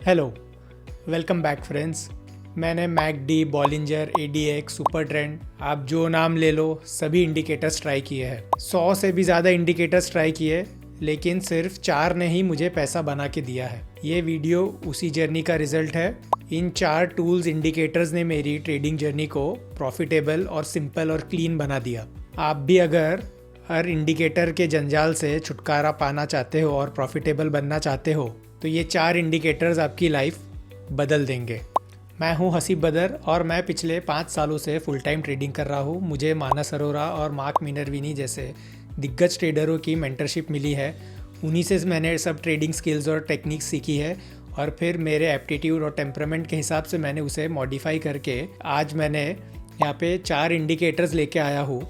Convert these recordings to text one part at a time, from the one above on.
Hello, welcome back friends. मैंने MACD, Bollinger, ADX, super trend, आप जो नाम ले लो, सभी इंडिकेटर्स ट्राई किए हैं। 100 से भी ज़्यादा इंडिकेटर्स ट्राई किए, लेकिन सिर्फ 4 ने ही मुझे पैसा बना के दिया है। ये वीडियो उसी जर्नी का रिजल्ट है। इन 4 टूल्स इंडिकेटर्स ने मेरी ट्रेडिंग जर्नी को प्रॉफिटेबल और सिंपल और क्लीन बना दिया। आप भी अगर हर इंडिकेटर के जंजाल से छुटकारा पाना चाहते हो और प्रॉफिटेबल बनना चाहते हो, तो ये 4 इंडिकेटर्स आपकी लाइफ बदल देंगे। मैं हूं हसीब बदर और मैं पिछले 5 सालों से फुल टाइम ट्रेडिंग कर रहा हूं। मुझे मानस अरोरा और मार्क मिनरविनी जैसे दिग्गज ट्रेडरों की मेंटरशिप मिली है। उन्हीं से मैंने सब ट्रेडिंग स्किल्स और टेक्निक्स सीखी है और फिर मेरे एप्टीट्यूड और टेम्परामेंट के हिसाब से मैंने उसे मॉडिफाई करके आज मैंने यहाँ पे 4 इंडिकेटर्स लेके आया हूँ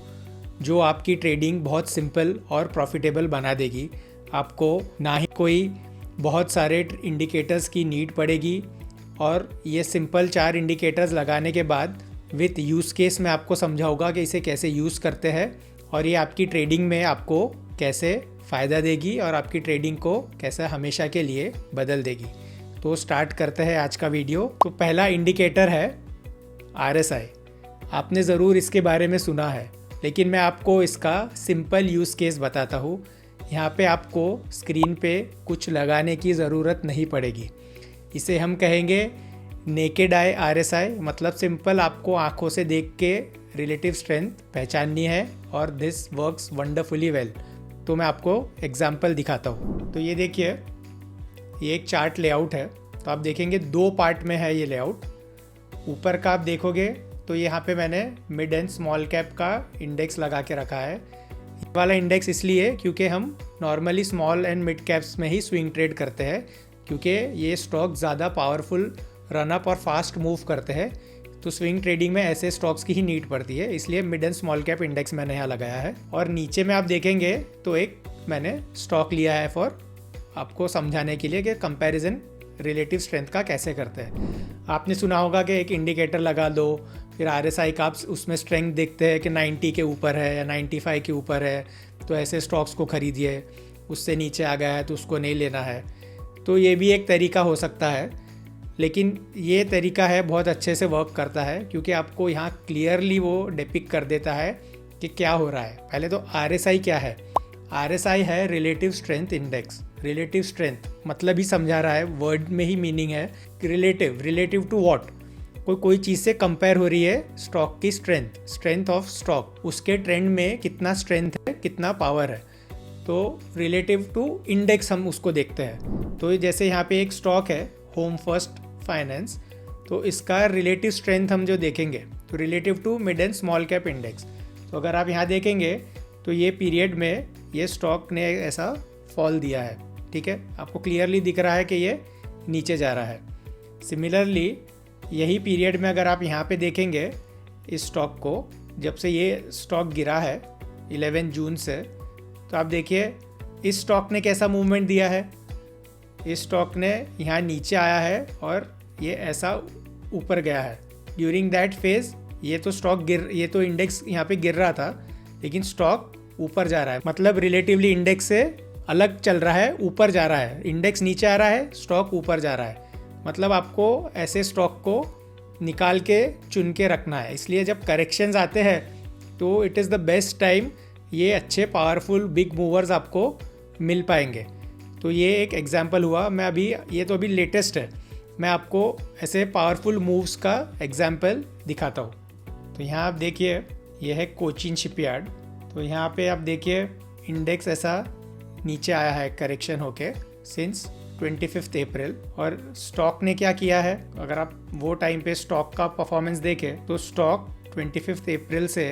जो आपकी ट्रेडिंग बहुत सिंपल और प्रॉफिटेबल बना देगी। आपको ना ही कोई बहुत सारे इंडिकेटर्स की नीड पड़ेगी और ये सिंपल 4 इंडिकेटर्स लगाने के बाद विथ यूज़ केस में आपको समझाऊंगा कि इसे कैसे यूज़ करते हैं और ये आपकी ट्रेडिंग में आपको कैसे फ़ायदा देगी और आपकी ट्रेडिंग को कैसे हमेशा के लिए बदल देगी। तो स्टार्ट करते हैं आज का वीडियो। तो पहला इंडिकेटर है RSI। आपने ज़रूर इसके बारे में सुना है, लेकिन मैं आपको इसका सिंपल यूज़ केस बताता हूँ। यहाँ पे आपको स्क्रीन पे कुछ लगाने की ज़रूरत नहीं पड़ेगी। इसे हम कहेंगे नेकेड आई RSI, मतलब सिंपल आपको आँखों से देख के रिलेटिव स्ट्रेंथ पहचाननी है और दिस वर्क्स वंडरफुली वेल। तो मैं आपको एग्जांपल दिखाता हूँ। तो ये देखिए, ये एक चार्ट लेआउट है। तो आप देखेंगे 2 पार्ट में है ये लेआउट। ऊपर का आप देखोगे तो यहाँ पे मैंने मिड एंड स्मॉल कैप का इंडेक्स लगा के रखा है। ये वाला इंडेक्स इसलिए क्योंकि हम normally small and mid caps में ही स्विंग ट्रेड करते हैं, क्योंकि ये स्टॉक ज़्यादा पावरफुल रन अप और फास्ट मूव करते हैं। तो स्विंग ट्रेडिंग में ऐसे स्टॉक्स की ही नीड पड़ती है, इसलिए mid and small cap index मैंने यहाँ लगाया है। और नीचे में आप देखेंगे तो एक मैंने स्टॉक लिया है फॉर आपको समझाने के लिए कि कंपैरिजन रिलेटिव स्ट्रेंथ का कैसे करते हैं। आपने सुना होगा कि एक इंडिकेटर लगा दो, फिर RSI का आप उसमें स्ट्रेंथ देखते हैं कि 90 के ऊपर है या 95 के ऊपर है, तो ऐसे स्टॉक्स को खरीदिए। उससे नीचे आ गया है तो उसको नहीं लेना है। तो ये भी एक तरीका हो सकता है, लेकिन ये तरीका है बहुत अच्छे से वर्क करता है, क्योंकि आपको यहाँ क्लियरली वो डिपिक्ट कर देता है कि क्या हो रहा है। पहले तो RSI क्या है? RSI है relative strength index. Relative strength मतलब ही समझा रहा है, वर्ड में ही मीनिंग है। Relative to what? कोई चीज़ से कंपेयर हो रही है स्टॉक की स्ट्रेंथ ऑफ स्टॉक, उसके ट्रेंड में कितना स्ट्रेंथ है, कितना पावर है। तो रिलेटिव टू इंडेक्स हम उसको देखते हैं। तो जैसे यहाँ पे एक स्टॉक है होम फर्स्ट फाइनेंस, तो इसका रिलेटिव स्ट्रेंथ हम जो देखेंगे तो relative to mid and small cap index. तो अगर आप यहाँ देखेंगे तो ये पीरियड में ये स्टॉक ने ऐसा फॉल दिया है, ठीक है। आपको क्लियरली दिख रहा है कि ये नीचे जा रहा है। सिमिलरली यही पीरियड में अगर आप यहाँ पे देखेंगे इस स्टॉक को, जब से ये स्टॉक गिरा है 11 जून से, तो आप देखिए इस स्टॉक ने कैसा मूवमेंट दिया है। इस स्टॉक ने यहाँ नीचे आया है और ये ऐसा ऊपर गया है। ड्यूरिंग दैट फेज ये तो इंडेक्स यहाँ पे गिर रहा था, लेकिन स्टॉक ऊपर जा रहा है, मतलब रिलेटिवली इंडेक्स से अलग चल रहा है, ऊपर जा रहा है। इंडेक्स नीचे आ रहा है, स्टॉक ऊपर जा रहा है। मतलब आपको ऐसे स्टॉक को निकाल के चुन के रखना है। इसलिए जब करेक्शंस आते हैं तो it is the best time, ये अच्छे पावरफुल बिग मूवर्स आपको मिल पाएंगे। तो ये एक एग्जांपल हुआ। ये तो अभी लेटेस्ट है, मैं आपको ऐसे पावरफुल मूव्स का एग्जांपल दिखाता हूँ। तो यहाँ आप देखिए, ये है कोचिन शिपयार्ड। तो यहाँ पे आप देखिए इंडेक्स ऐसा नीचे आया है करेक्शन होके सिंस 25 अप्रैल। और स्टॉक ने क्या किया है, अगर आप वो टाइम पे स्टॉक का परफॉर्मेंस देखें तो स्टॉक 25 अप्रैल से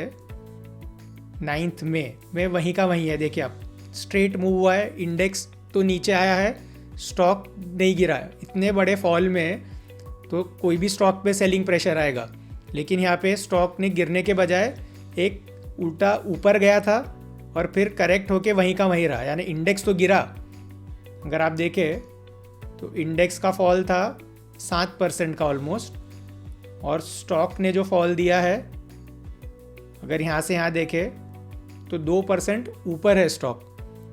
9 मई में वहीं का वहीं है। देखिए आप, स्ट्रेट मूव हुआ है, इंडेक्स तो नीचे आया है, स्टॉक नहीं गिरा है। इतने बड़े फॉल में तो कोई भी स्टॉक पे सेलिंग प्रेशर आएगा, लेकिन यहाँ पे स्टॉक ने गिरने के बजाय एक उल्टा ऊपर गया था और फिर करेक्ट होके वहीं का वहीं रहा, यानी इंडेक्स तो गिरा। अगर आप देखें तो इंडेक्स का फॉल था 7% का ऑलमोस्ट, और स्टॉक ने जो फॉल दिया है, अगर यहाँ से यहाँ देखें तो 2% ऊपर है स्टॉक।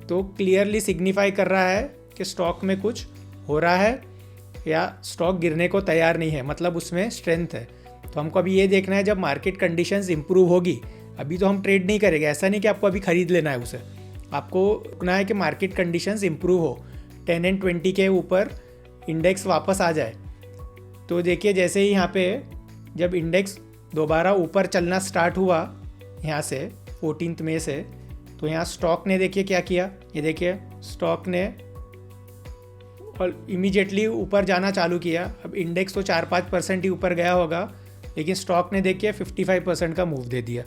तो क्लियरली सिग्निफाई कर रहा है कि स्टॉक में कुछ हो रहा है या स्टॉक गिरने को तैयार नहीं है, मतलब उसमें स्ट्रेंथ है। तो हमको अभी ये देखना है जब मार्केट कंडीशंस इंप्रूव होगी, अभी तो हम ट्रेड नहीं करेंगे, ऐसा नहीं कि आपको अभी ख़रीद लेना है उसे, आपको रुकना है कि मार्केट कंडीशंस इंप्रूव हो, 10 एंड 20 के ऊपर इंडेक्स वापस आ जाए। तो देखिए जैसे ही यहाँ पे जब इंडेक्स दोबारा ऊपर चलना स्टार्ट हुआ यहाँ से 14 मई से, तो यहाँ स्टॉक ने देखिए क्या किया, ये देखिए स्टॉक ने और इमीडिएटली ऊपर जाना चालू किया। अब इंडेक्स तो 4-5% ही ऊपर गया होगा, लेकिन स्टॉक ने देखिए 55% का मूव दे दिया।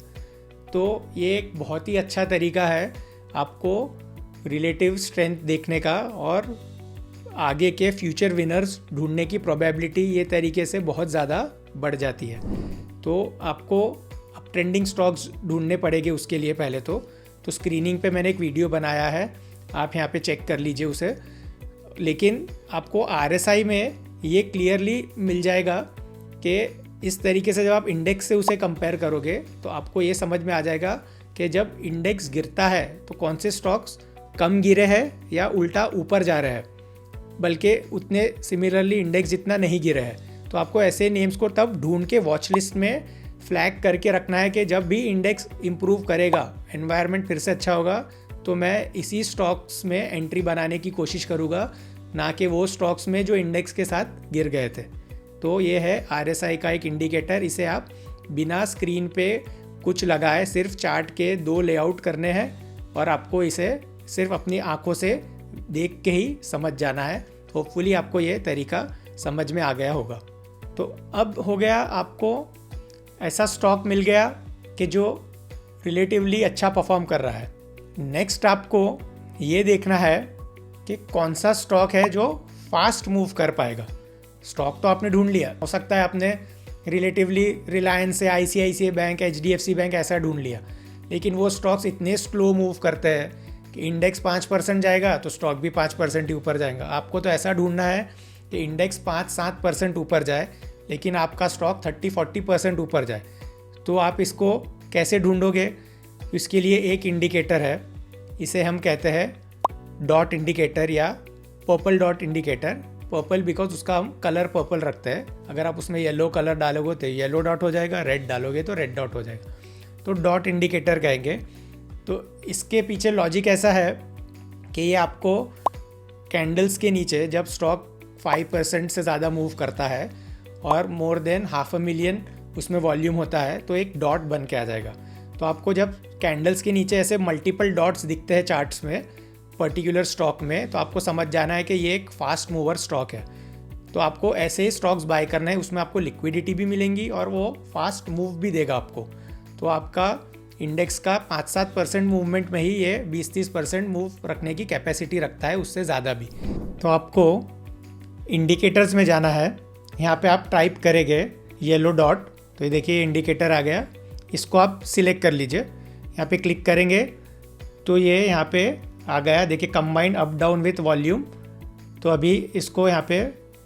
तो ये एक बहुत ही अच्छा तरीका है आपको रिलेटिव स्ट्रेंथ देखने का, और आगे के फ्यूचर विनर्स ढूंढने की प्रोबेबिलिटी ये तरीके से बहुत ज़्यादा बढ़ जाती है। तो आपको अब ट्रेंडिंग स्टॉक्स ढूंढने पड़ेंगे उसके लिए पहले तो स्क्रीनिंग पे मैंने एक वीडियो बनाया है, आप यहाँ पे चेक कर लीजिए उसे। लेकिन आपको RSI में ये क्लियरली मिल जाएगा कि इस तरीके से जब आप इंडेक्स से उसे कंपेयर करोगे तो आपको ये समझ में आ जाएगा कि जब इंडेक्स गिरता है तो कौन से स्टॉक्स कम गिरे हैं या उल्टा ऊपर जा रहे हैं, बल्कि उतने सिमिलरली इंडेक्स जितना नहीं गिरे हैं। तो आपको ऐसे नेम्स को तब ढूंढ के वॉच लिस्ट में फ्लैग करके रखना है कि जब भी इंडेक्स इम्प्रूव करेगा, एनवायरनमेंट फिर से अच्छा होगा, तो मैं इसी स्टॉक्स में एंट्री बनाने की कोशिश करूँगा, ना कि वो स्टॉक्स में जो इंडेक्स के साथ गिर गए थे। तो ये है RSI का एक इंडिकेटर, इसे आप बिना स्क्रीन पे कुछ लगाए सिर्फ चार्ट के 2 लेआउट करने हैं और आपको इसे सिर्फ अपनी आंखों से देख के ही समझ जाना है। होपफुली आपको ये तरीका समझ में आ गया होगा। तो अब हो गया, आपको ऐसा स्टॉक मिल गया कि जो रिलेटिवली अच्छा परफॉर्म कर रहा है। नेक्स्ट आपको ये देखना है कि कौन सा स्टॉक है जो फास्ट मूव कर पाएगा। स्टॉक तो आपने ढूंढ लिया, हो सकता है आपने रिलेटिवली रिलायंस से ICICI बैंक, HDFC बैंक ऐसा ढूंढ लिया, लेकिन वो स्टॉक्स इतने स्लो मूव करते हैं कि इंडेक्स 5% जाएगा तो स्टॉक भी 5% ही ऊपर जाएगा। आपको तो ऐसा ढूंढना है कि इंडेक्स 5-7% ऊपर जाए, लेकिन आपका स्टॉक 30-40% ऊपर जाए। तो आप इसको कैसे ढूंढोगे? इसके लिए एक इंडिकेटर है, इसे हम कहते हैं डॉट इंडिकेटर या purple dot indicator. Purple because उसका हम कलर पर्पल रखते हैं। अगर आप उसमें येलो कलर डालोगे तो येलो डॉट हो जाएगा, रेड डालोगे तो रेड डॉट हो जाएगा, तो डॉट इंडिकेटर कहेंगे। तो इसके पीछे लॉजिक ऐसा है कि ये आपको कैंडल्स के नीचे जब स्टॉक 5% से ज़्यादा मूव करता है और मोर देन 500,000 उसमें वॉल्यूम होता है, तो एक डॉट बन के आ जाएगा। तो आपको जब कैंडल्स के नीचे ऐसे मल्टीपल डॉट्स दिखते हैं चार्ट्स में पर्टिकुलर स्टॉक में, तो आपको समझ जाना है कि ये एक फास्ट मूवर स्टॉक है। तो आपको ऐसे ही स्टॉक्स बाय करना है, उसमें आपको लिक्विडिटी भी मिलेंगी और वो फास्ट मूव भी देगा आपको। तो आपका इंडेक्स का 5-7% मूवमेंट में ही ये 20-30% मूव रखने की कैपेसिटी रखता है, उससे ज़्यादा भी। तो आपको इंडिकेटर्स में जाना है, यहाँ पे आप टाइप करेंगे येलो डॉट, तो ये देखिए इंडिकेटर आ गया, इसको आप सिलेक्ट कर लीजिए। यहाँ पे क्लिक करेंगे तो ये यहाँ पे आ गया, देखिए combined up down with volume. तो अभी इसको यहाँ पे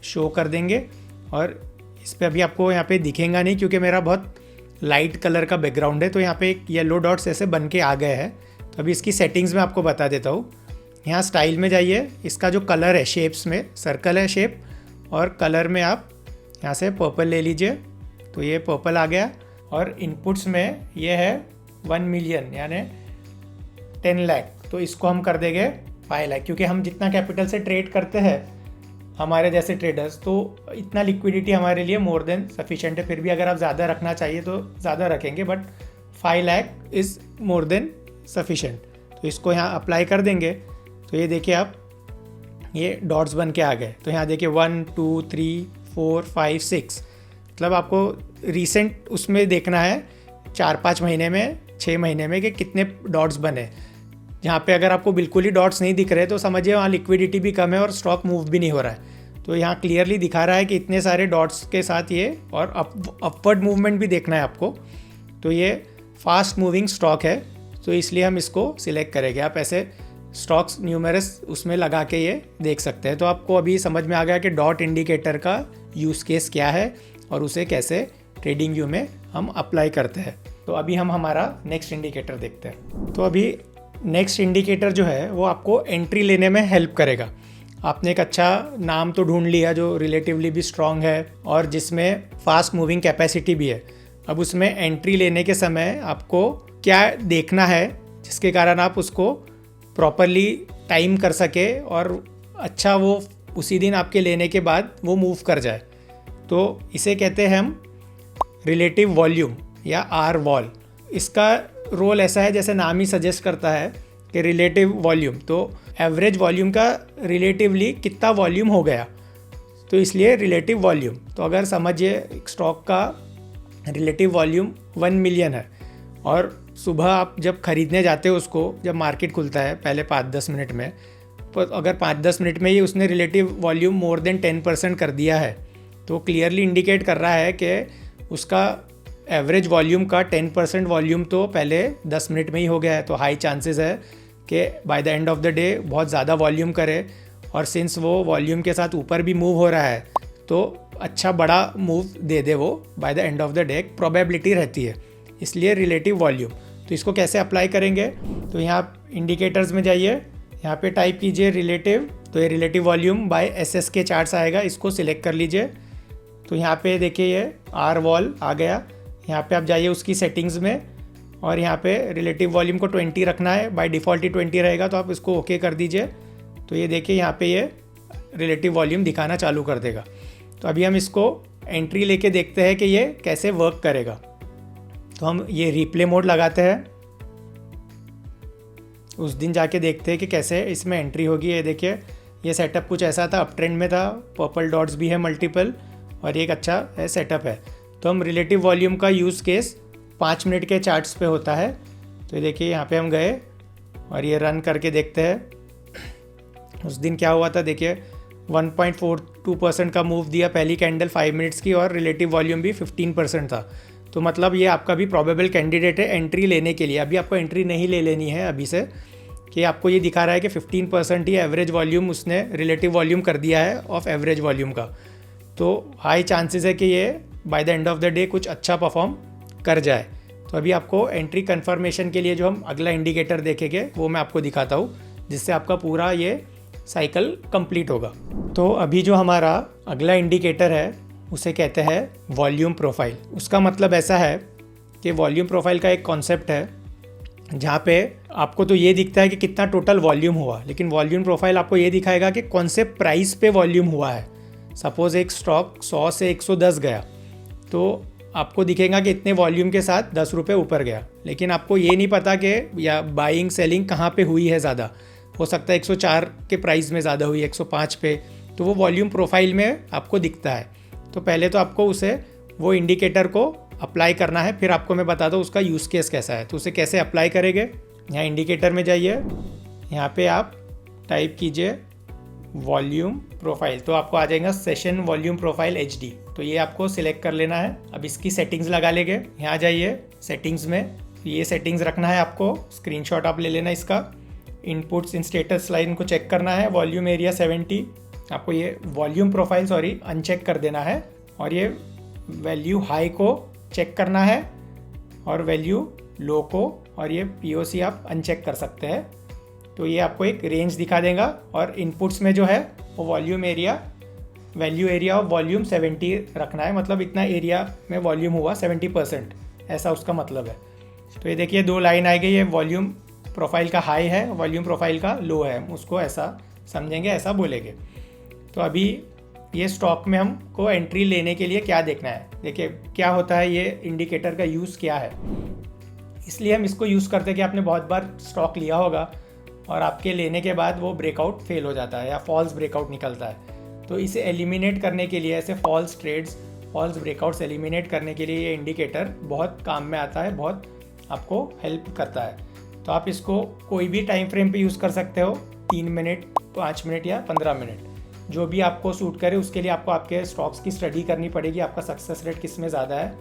शो कर देंगे और इस पर अभी आपको यहाँ पे दिखेगा नहीं क्योंकि मेरा बहुत लाइट कलर का बैकग्राउंड है। तो यहाँ पे एक येलो डॉट्स ऐसे बन के आ गए हैं। तो अभी इसकी सेटिंग्स में आपको बता देता हूँ। यहाँ स्टाइल में जाइए, इसका जो कलर है शेप्स में सर्कल है शेप, और कलर में आप यहाँ से पर्पल ले लीजिए, तो ये पर्पल आ गया। और इनपुट्स में ये है 1 मिलियन यानी 10 लाख, तो इसको हम कर देंगे 5 लाख, क्योंकि हम जितना कैपिटल से ट्रेड करते हैं हमारे जैसे ट्रेडर्स, तो इतना लिक्विडिटी हमारे लिए मोर देन सफिशेंट है। फिर भी अगर आप ज़्यादा रखना चाहिए तो ज़्यादा रखेंगे, but 5 lakh is more than sufficient. तो इसको यहाँ अप्लाई कर देंगे, तो ये देखिए आप ये डॉट्स बन के आ गए। तो यहाँ देखिए 1 2 3 4 5 6, मतलब आपको रिसेंट उसमें देखना है 4-5 महीने में, 6 महीने में कि कितने डॉट्स बने। जहाँ पे अगर आपको बिल्कुल ही डॉट्स नहीं दिख रहे तो समझिए वहाँ लिक्विडिटी भी कम है और स्टॉक मूव भी नहीं हो रहा है। तो यहाँ क्लियरली दिखा रहा है कि इतने सारे डॉट्स के साथ ये, और अपवर्ड मूवमेंट भी देखना है आपको। तो ये फास्ट मूविंग स्टॉक है, तो इसलिए हम इसको सिलेक्ट करेंगे। आप ऐसे स्टॉक्स न्यूमेरस उसमें लगा के ये देख सकते हैं। तो आपको अभी समझ में आ गया कि डॉट इंडिकेटर का यूज़ केस क्या है और उसे कैसे ट्रेडिंग व्यू में हम अप्लाई करते हैं। तो अभी हम हमारा नेक्स्ट इंडिकेटर देखते हैं। तो अभी नेक्स्ट इंडिकेटर जो है वो आपको एंट्री लेने में हेल्प करेगा। आपने एक अच्छा नाम तो ढूंढ लिया जो रिलेटिवली भी स्ट्रॉन्ग है और जिसमें फास्ट मूविंग कैपेसिटी भी है। अब उसमें एंट्री लेने के समय आपको क्या देखना है जिसके कारण आप उसको प्रॉपरली टाइम कर सके और अच्छा वो उसी दिन आपके लेने के बाद वो मूव कर जाए। तो इसे कहते हैं हम रिलेटिव वॉल्यूम या आर वॉल। इसका रोल ऐसा है जैसे नाम ही सजेस्ट करता है कि रिलेटिव वॉल्यूम, तो एवरेज वॉल्यूम का रिलेटिवली कितना वॉल्यूम हो गया, तो इसलिए रिलेटिव वॉल्यूम। तो अगर समझिए एक स्टॉक का रिलेटिव वॉल्यूम 1 मिलियन है और सुबह आप जब खरीदने जाते हो उसको, जब मार्केट खुलता है पहले 5-10 मिनट में, तो अगर 5-10 मिनट में ही उसने रिलेटिव वॉल्यूम मोर देन 10% कर दिया है तो क्लियरली इंडिकेट कर रहा है कि उसका एवरेज वॉल्यूम का 10% वॉल्यूम तो पहले 10 मिनट में ही हो गया है। तो हाई चांसेस है कि by the end of the day बहुत ज़्यादा वॉल्यूम करे, और सिंस वो वॉल्यूम के साथ ऊपर भी मूव हो रहा है तो अच्छा बड़ा मूव दे दे वो by the end of the day, probability रहती है, इसलिए रिलेटिव वॉल्यूम। तो इसको कैसे अप्लाई करेंगे, तो यहाँ इंडिकेटर्स में जाइए, यहाँ पे टाइप कीजिए रिलेटिव, तो ये रिलेटिव वॉल्यूम बाय एसएस के चार्ट्स आएगा, इसको सिलेक्ट कर लीजिए। तो यहाँ पे देखिए ये आर वॉल आ गया। यहाँ पे आप जाइए उसकी सेटिंग्स में और यहाँ पे रिलेटिव वॉल्यूम को 20 रखना है, बाय डिफ़ॉल्ट ही 20 रहेगा, तो आप इसको ओके कर दीजिए। तो ये देखिए यहाँ पे ये रिलेटिव वॉल्यूम दिखाना चालू कर देगा। तो अभी हम इसको एंट्री लेके देखते हैं कि ये कैसे वर्क करेगा। तो हम ये रिप्ले मोड लगाते हैं, उस दिन जाके देखते हैं कि कैसे इसमें एंट्री होगी। ये देखिए ये सेटअप कुछ ऐसा था, अप ट्रेंड में था, पर्पल डॉट्स भी है मल्टीपल, और ये एक अच्छा है सेटअप है। तो हम रिलेटिव वॉल्यूम का यूज़ केस 5 मिनट के चार्ट्स पे होता है। तो ये देखिए यहाँ पे हम गए और ये रन करके देखते हैं उस दिन क्या हुआ था। देखिए 1.42% का मूव दिया पहली कैंडल 5 मिनट्स की, और रिलेटिव वॉल्यूम भी 15% था। तो मतलब ये आपका भी प्रोबेबल कैंडिडेट है एंट्री लेने के लिए। अभी आपको एंट्री नहीं ले लेनी है अभी से, कि आपको ये दिखा रहा है कि 15% ही एवरेज वॉल्यूम उसने रिलेटिव वॉल्यूम कर दिया है ऑफ एवरेज वॉल्यूम का। तो हाई चांसेस है कि ये by the end of the day कुछ अच्छा परफॉर्म कर जाए। तो अभी आपको एंट्री कंफर्मेशन के लिए जो हम अगला इंडिकेटर देखेंगे वो मैं आपको दिखाता हूँ, जिससे आपका पूरा ये साइकिल कंप्लीट होगा। तो अभी जो हमारा अगला इंडिकेटर है उसे कहते हैं वॉल्यूम प्रोफाइल। उसका मतलब ऐसा है कि वॉल्यूम प्रोफाइल का एक कॉन्सेप्ट है जहाँ पे आपको तो ये दिखता है कि कितना टोटल वॉल्यूम हुआ, लेकिन वॉल्यूम प्रोफाइल आपको ये दिखाएगा कि कौन से प्राइस पे वॉल्यूम हुआ है। सपोज़ एक स्टॉक 100 से 110 गया तो आपको दिखेगा कि इतने वॉल्यूम के साथ 10 रुपये ऊपर गया, लेकिन आपको ये नहीं पता कि या बाइंग सेलिंग कहाँ पे हुई है ज़्यादा। हो सकता है 104 के प्राइस में ज़्यादा हुई, 105 पे, तो वो वॉल्यूम प्रोफाइल में आपको दिखता है। तो पहले तो आपको उसे वो इंडिकेटर को अप्लाई करना है, फिर आपको मैं बताता हूँ उसका यूज़ केस कैसा है। तो उसे कैसे अप्लाई करेंगे, यहाँ इंडिकेटर में जाइए, यहाँ पे आप टाइप कीजिए वॉल्यूम प्रोफाइल, तो आपको आ जाएगा सेशन वॉल्यूम प्रोफाइल HD। तो ये आपको सिलेक्ट कर लेना है। अब इसकी सेटिंग्स लगा लेंगे, यहाँ जाइए सेटिंग्स में, ये सेटिंग्स रखना है आपको, स्क्रीनशॉट आप ले लेना इसका। इनपुट्स इन स्टेटस लाइन को चेक करना है, वॉल्यूम एरिया 70, आपको ये वॉल्यूम प्रोफाइल अनचेक कर देना है, और ये वैल्यू हाई को चेक करना है और वैल्यू लो को, और ये POC आप अनचेक कर सकते हैं। तो ये आपको एक रेंज दिखा देगा, और इनपुट्स में जो है वो volume area, value area of volume 70 रखना है, मतलब इतना एरिया में वॉल्यूम हुआ 70%, ऐसा उसका मतलब है। तो ये देखिए 2 लाइन आ गई, ये वॉल्यूम प्रोफाइल का हाई है, वॉल्यूम प्रोफाइल का लो है, उसको ऐसा समझेंगे, ऐसा बोलेंगे। तो अभी ये स्टॉक में हमको एंट्री लेने के लिए क्या देखना है, देखिए क्या होता है, ये इंडिकेटर का यूज़ क्या है। इसलिए हम इसको यूज़ करते हैं कि आपने बहुत बार स्टॉक लिया होगा और आपके लेने के बाद वो ब्रेकआउट फेल हो जाता है या फॉल्स ब्रेकआउट निकलता है। तो इसे एलिमिनेट करने के लिए, ऐसे false trades, false breakouts eliminate करने के लिए ये इंडिकेटर बहुत काम में आता है, बहुत आपको हेल्प करता है। तो आप इसको कोई भी टाइम फ्रेम पे यूज़ कर सकते हो, 3 मिनट, 5 मिनट या 15 मिनट, जो भी आपको सूट करे। उसके लिए आपको आपके स्टॉक्स की स्टडी करनी पड़ेगी, आपका सक्सेस रेट किस में ज़्यादा है।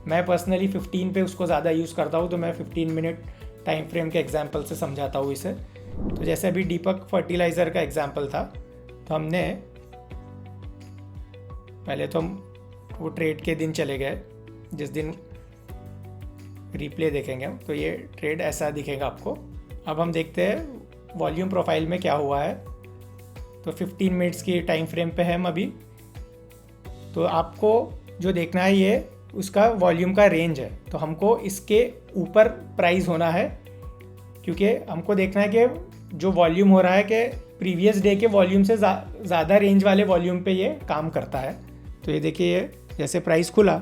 मैं पर्सनली 15 पे उसको ज़्यादा यूज़ करता हूँ, तो मैं 15 मिनट टाइम फ्रेम के एग्जाम्पल से समझाता हूँ इसे। तो जैसे अभी दीपक फर्टिलाइज़र का एग्जाम्पल था, तो हमने पहले तो हम वो ट्रेड के दिन चले गए, जिस दिन रिप्ले देखेंगे हम, तो ये ट्रेड ऐसा दिखेगा आपको। अब हम देखते हैं वॉल्यूम प्रोफाइल में क्या हुआ है। तो 15 मिनट्स की टाइम फ्रेम पे है हम अभी। तो आपको जो देखना है ये उसका वॉल्यूम का रेंज है, तो हमको इसके ऊपर प्राइस होना है, क्योंकि हमको देखना है कि जो वॉल्यूम हो रहा है कि प्रीवियस डे के वॉल्यूम से ज़्यादा रेंज वाले वॉल्यूम पे ये काम करता है। तो ये देखिए, ये जैसे प्राइस खुला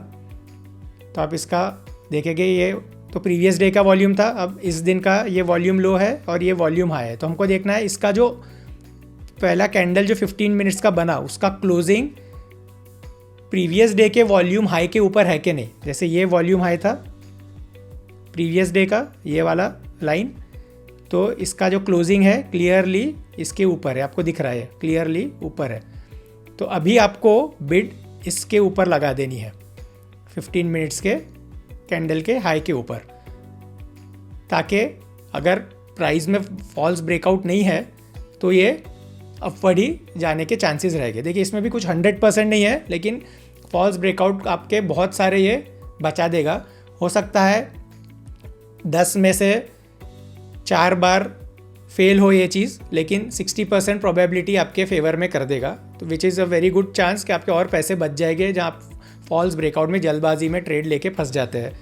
तो आप इसका देखेंगे, ये तो प्रीवियस डे का वॉल्यूम था, अब इस दिन का ये वॉल्यूम लो है और ये वॉल्यूम हाई है। तो हमको देखना है इसका जो पहला कैंडल जो 15 मिनट्स का बना उसका क्लोजिंग प्रीवियस डे के वॉल्यूम हाई के ऊपर है कि नहीं। जैसे ये वॉल्यूम हाई था प्रीवियस डे का, ये वाला लाइन, तो इसका जो क्लोजिंग है क्लियरली इसके ऊपर है, आपको दिख रहा है क्लियरली ऊपर है। तो अभी आपको बिड इसके ऊपर लगा देनी है 15 मिनट्स के कैंडल के हाई के ऊपर, ताकि अगर प्राइस में फॉल्स ब्रेकआउट नहीं है तो ये अपवर्ड ही जाने के चांसेस रहेंगे। देखिए इसमें भी कुछ 100% नहीं है, लेकिन फॉल्स ब्रेकआउट आपके बहुत सारे ये बचा देगा। हो सकता है 10 में से 4 बार फेल हो ये चीज़, लेकिन 60% प्रोबेबिलिटी आपके फेवर में कर देगा, तो which is a very good chance कि आपके और पैसे बच जाएंगे जहाँ आप फॉल्स ब्रेकआउट में जल्दबाजी में ट्रेड लेके फंस जाते हैं।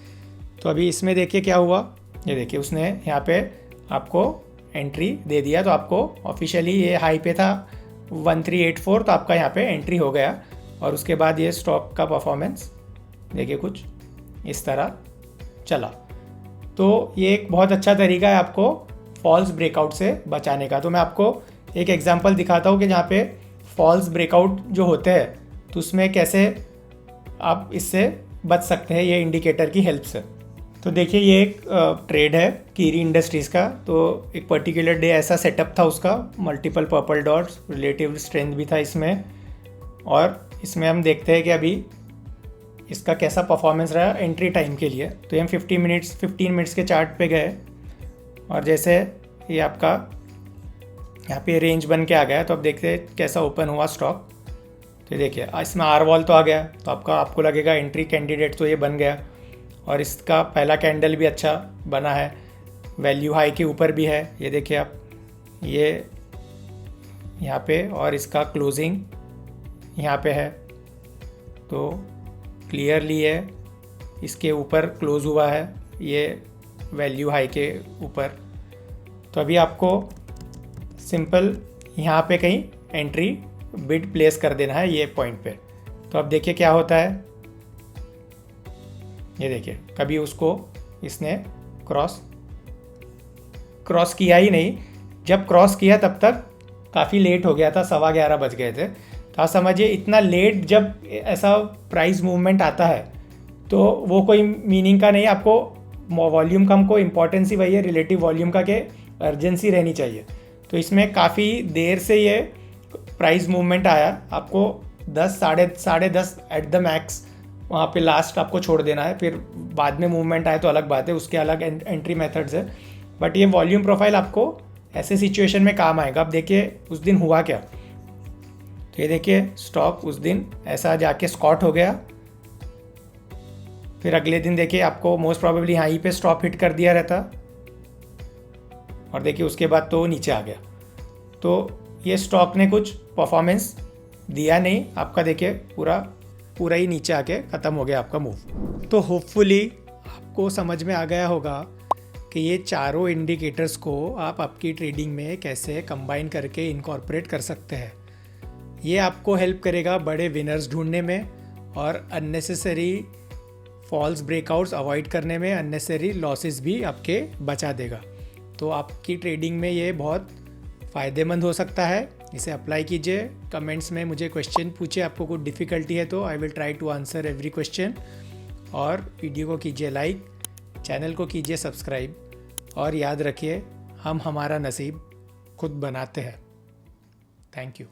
तो अभी इसमें देखिए क्या हुआ, ये देखिए उसने यहाँ पे आपको एंट्री दे दिया, तो आपको ऑफिशियली ये हाई पे था 1384, तो आपका यहाँ पे एंट्री हो गया। और उसके बाद ये स्टॉक का परफॉर्मेंस देखिए कुछ इस तरह चला। तो ये एक बहुत अच्छा तरीका है आपको फॉल्स ब्रेकआउट से बचाने का। तो मैं आपको एक एग्जांपल दिखाता हूँ कि जहाँ पे फॉल्स ब्रेकआउट जो होते हैं तो उसमें कैसे आप इससे बच सकते हैं ये इंडिकेटर की हेल्प से। तो देखिए ये एक ट्रेड है कीरी इंडस्ट्रीज़ का। तो एक पर्टिकुलर डे ऐसा सेटअप था उसका, multiple purple dots, relative strength भी था इसमें। और इसमें हम देखते हैं कि अभी इसका कैसा परफॉर्मेंस रहा एंट्री टाइम के लिए। तो हम 15 मिनट्स के चार्ट पे गए और जैसे ये आपका यहाँ पे रेंज बन के आ गया, तो अब देखते हैं कैसा ओपन हुआ स्टॉक। तो देखिए इसमें आर वॉल तो आ गया, तो आपको लगेगा एंट्री कैंडिडेट तो ये बन गया। और इसका पहला कैंडल भी अच्छा बना है, वैल्यू हाई के ऊपर भी है, ये देखिए आप ये यहाँ पे, और इसका क्लोजिंग यहाँ पे है, तो क्लियरली ये इसके ऊपर क्लोज हुआ है, ये वैल्यू हाई के ऊपर। तो अभी आपको सिंपल यहाँ पे कहीं एंट्री बिड प्लेस कर देना है ये पॉइंट पे। तो अब देखिए क्या होता है, ये देखिए कभी उसको इसने क्रॉस किया ही नहीं। जब क्रॉस किया तब तक काफ़ी लेट हो गया था, 11:15 बज गए थे। तो आप समझिए इतना लेट जब ऐसा प्राइस मूवमेंट आता है तो वो कोई मीनिंग का नहीं। आपको वॉल्यूम का हमको इम्पोर्टेंस ही वही है रिलेटिव वॉल्यूम का, के अर्जेंसी रहनी चाहिए। तो इसमें काफ़ी देर से ये प्राइस मूवमेंट आया, आपको 10 साढ़े 10 एट द मैक्स वहाँ पे लास्ट आपको छोड़ देना है। फिर बाद में मूवमेंट आए तो अलग बात है, उसके अलग एंट्री मेथड्स है। बट ये वॉल्यूम प्रोफाइल आपको ऐसे सिचुएशन में काम आएगा। अब देखिए उस दिन हुआ क्या, तो ये देखिए स्टॉक उस दिन ऐसा जाके स्कॉट हो गया। फिर अगले दिन देखिए आपको मोस्ट प्रोबेबली यहाँ पे स्टॉप हिट कर दिया रहता, और देखिए उसके बाद तो नीचे आ गया। तो ये स्टॉक ने कुछ परफॉर्मेंस दिया नहीं आपका, देखिए पूरा ही नीचे आके ख़त्म हो गया आपका मूव। तो होपफुली आपको समझ में आ गया होगा कि ये चारों इंडिकेटर्स को आप आपकी ट्रेडिंग में कैसे कंबाइन करके इनकॉर्पोरेट कर सकते हैं। ये आपको हेल्प करेगा बड़े विनर्स ढूंढने में और अननेसेसरी फॉल्स ब्रेकआउट्स अवॉइड करने में, अननेसेसरी लॉसेस भी आपके बचा देगा। तो आपकी ट्रेडिंग में ये बहुत फ़ायदेमंद हो सकता है, इसे अप्लाई कीजिए। कमेंट्स में मुझे क्वेश्चन पूछिए, आपको कुछ डिफ़िकल्टी है तो I will try to answer every question. और वीडियो को कीजिए लाइक, चैनल को कीजिए सब्सक्राइब, और याद रखिए हम हमारा नसीब खुद बनाते हैं। Thank you.